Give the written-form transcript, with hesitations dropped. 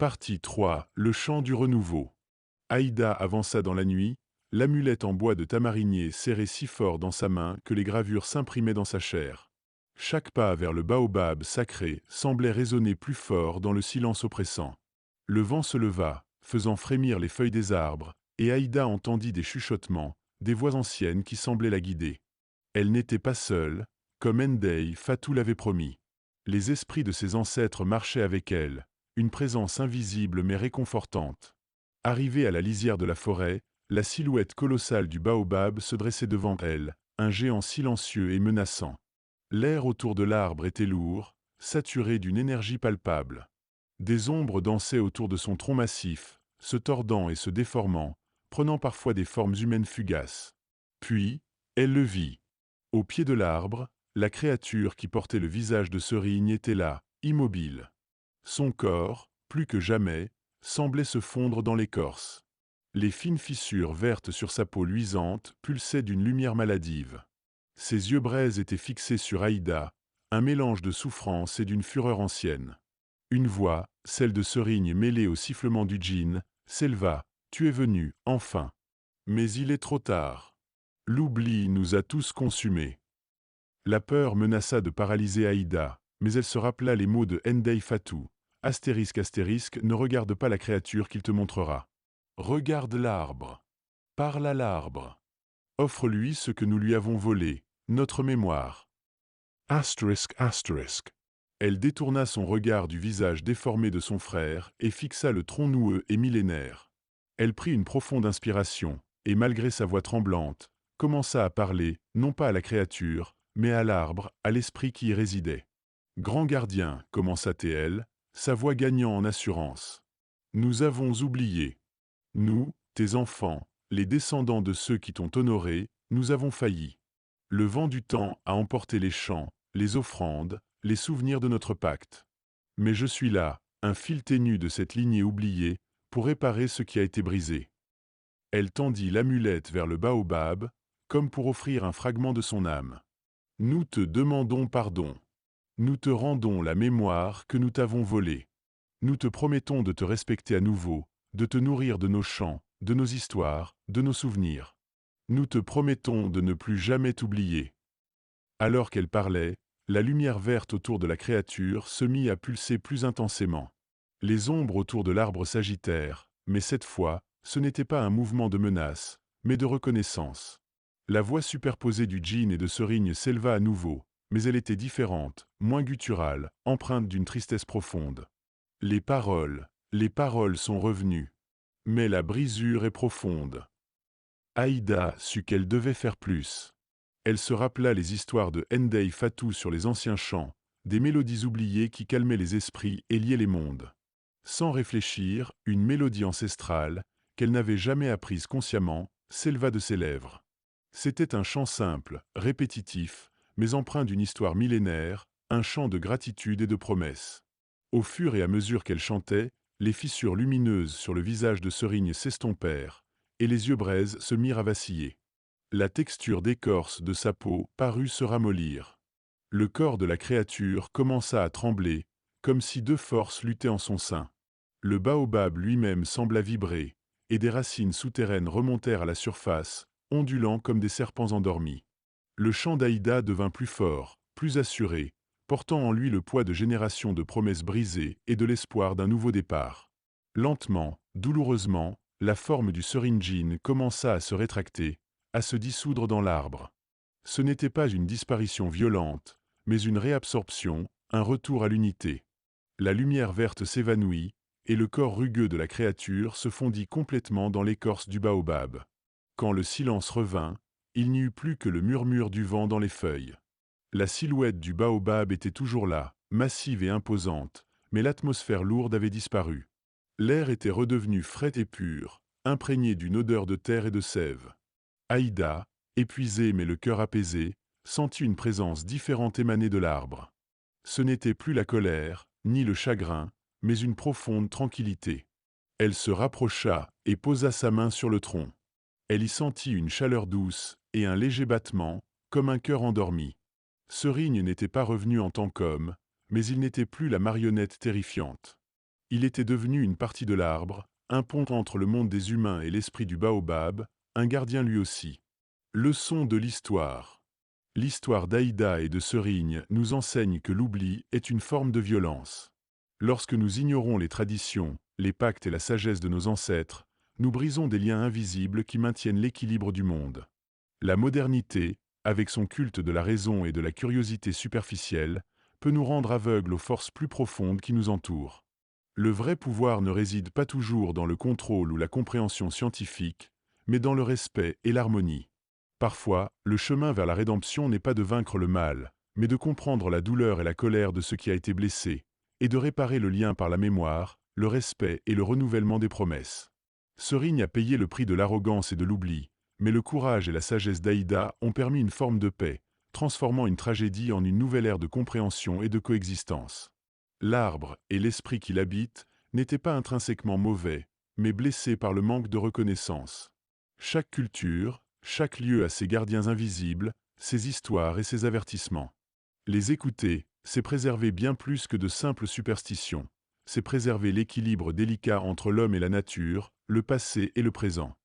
Partie 3. Le chant du renouveau. Aïda avança dans la nuit, l'amulette en bois de tamarinier serrée si fort dans sa main que les gravures s'imprimaient dans sa chair. Chaque pas vers le baobab sacré semblait résonner plus fort dans le silence oppressant. Le vent se leva, faisant frémir les feuilles des arbres, et Aïda entendit des chuchotements, des voix anciennes qui semblaient la guider. Elle n'était pas seule, comme Ndei Fatou l'avait promis. Les esprits de ses ancêtres marchaient avec elle, une présence invisible mais réconfortante. Arrivée à la lisière de la forêt, la silhouette colossale du baobab se dressait devant elle, un géant silencieux et menaçant. L'air autour de l'arbre était lourd, saturé d'une énergie palpable. Des ombres dansaient autour de son tronc massif, se tordant et se déformant, prenant parfois des formes humaines fugaces. Puis, elle le vit. Au pied de l'arbre, la créature qui portait le visage de Serigne était là, immobile. Son corps, plus que jamais, semblait se fondre dans l'écorce. Les fines fissures vertes sur sa peau luisante pulsaient d'une lumière maladive. Ses yeux braises étaient fixés sur Aïda, un mélange de souffrance et d'une fureur ancienne. Une voix, celle de Serigne mêlée au sifflement du djinn, s'éleva. « Tu es venu, enfin. Mais il est trop tard. L'oubli nous a tous consumés. » La peur menaça de paralyser Aïda, mais elle se rappela les mots de Ndei Fatou. « Ne regarde pas la créature qu'il te montrera. Regarde l'arbre. Parle à l'arbre. Offre-lui ce que nous lui avons volé, notre mémoire. » Elle détourna son regard du visage déformé de son frère et fixa le tronc noueux et millénaire. Elle prit une profonde inspiration, et malgré sa voix tremblante, commença à parler, non pas à la créature, mais à l'arbre, à l'esprit qui y résidait. « Grand gardien, commença-t-elle, sa voix gagnant en assurance. Nous avons oublié. Nous, tes enfants, les descendants de ceux qui t'ont honoré, nous avons failli. Le vent du temps a emporté les chants, les offrandes, les souvenirs de notre pacte. Mais je suis là, un fil ténu de cette lignée oubliée, pour réparer ce qui a été brisé. » Elle tendit l'amulette vers le baobab, comme pour offrir un fragment de son âme. « Nous te demandons pardon. Nous te rendons la mémoire que nous t'avons volée. Nous te promettons de te respecter à nouveau, de te nourrir de nos chants, de nos histoires, de nos souvenirs. Nous te promettons de ne plus jamais t'oublier. » Alors qu'elle parlait, la lumière verte autour de la créature se mit à pulser plus intensément. Les ombres autour de l'arbre s'agitèrent, mais cette fois, ce n'était pas un mouvement de menace, mais de reconnaissance. La voix superposée du djinn et de Serigne s'éleva à nouveau, mais elle était différente, moins gutturale, empreinte d'une tristesse profonde. Les paroles sont revenues. Mais la brisure est profonde. Aïda sut qu'elle devait faire plus. Elle se rappela les histoires de Ndei Fatou sur les anciens chants, des mélodies oubliées qui calmaient les esprits et liaient les mondes. Sans réfléchir, une mélodie ancestrale, qu'elle n'avait jamais apprise consciemment, s'éleva de ses lèvres. C'était un chant simple, répétitif, mais empreint d'une histoire millénaire, un chant de gratitude et de promesse. Au fur et à mesure qu'elle chantait, les fissures lumineuses sur le visage de Serigne s'estompèrent, et les yeux braises se mirent à vaciller. La texture d'écorce de sa peau parut se ramollir. Le corps de la créature commença à trembler, comme si deux forces luttaient en son sein. Le baobab lui-même sembla vibrer, et des racines souterraines remontèrent à la surface, ondulant comme des serpents endormis. Le chant d'Aïda devint plus fort, plus assuré, portant en lui le poids de générations de promesses brisées et de l'espoir d'un nouveau départ. Lentement, douloureusement, la forme du Serigne djinn commença à se rétracter, à se dissoudre dans l'arbre. Ce n'était pas une disparition violente, mais une réabsorption, un retour à l'unité. La lumière verte s'évanouit, et le corps rugueux de la créature se fondit complètement dans l'écorce du baobab. Quand le silence revint, il n'y eut plus que le murmure du vent dans les feuilles. La silhouette du baobab était toujours là, massive et imposante, mais l'atmosphère lourde avait disparu. L'air était redevenu frais et pur, imprégné d'une odeur de terre et de sève. Aïda, épuisée mais le cœur apaisé, sentit une présence différente émaner de l'arbre. Ce n'était plus la colère, ni le chagrin, mais une profonde tranquillité. Elle se rapprocha et posa sa main sur le tronc. Elle y sentit une chaleur douce et un léger battement, comme un cœur endormi. Serigne n'était pas revenu en tant qu'homme, mais il n'était plus la marionnette terrifiante. Il était devenu une partie de l'arbre, un pont entre le monde des humains et l'esprit du baobab, un gardien lui aussi. Leçon de l'histoire. L'histoire d'Aïda et de Serigne nous enseigne que l'oubli est une forme de violence. Lorsque nous ignorons les traditions, les pactes et la sagesse de nos ancêtres, nous brisons des liens invisibles qui maintiennent l'équilibre du monde. La modernité, avec son culte de la raison et de la curiosité superficielle, peut nous rendre aveugles aux forces plus profondes qui nous entourent. Le vrai pouvoir ne réside pas toujours dans le contrôle ou la compréhension scientifique, mais dans le respect et l'harmonie. Parfois, le chemin vers la rédemption n'est pas de vaincre le mal, mais de comprendre la douleur et la colère de ce qui a été blessé, et de réparer le lien par la mémoire, le respect et le renouvellement des promesses. Serigne a payé le prix de l'arrogance et de l'oubli, mais le courage et la sagesse d'Aïda ont permis une forme de paix, transformant une tragédie en une nouvelle ère de compréhension et de coexistence. L'arbre et l'esprit qui l'habite n'étaient pas intrinsèquement mauvais, mais blessés par le manque de reconnaissance. Chaque culture, chaque lieu a ses gardiens invisibles, ses histoires et ses avertissements. Les écouter, c'est préserver bien plus que de simples superstitions. C'est préserver l'équilibre délicat entre l'homme et la nature, le passé et le présent.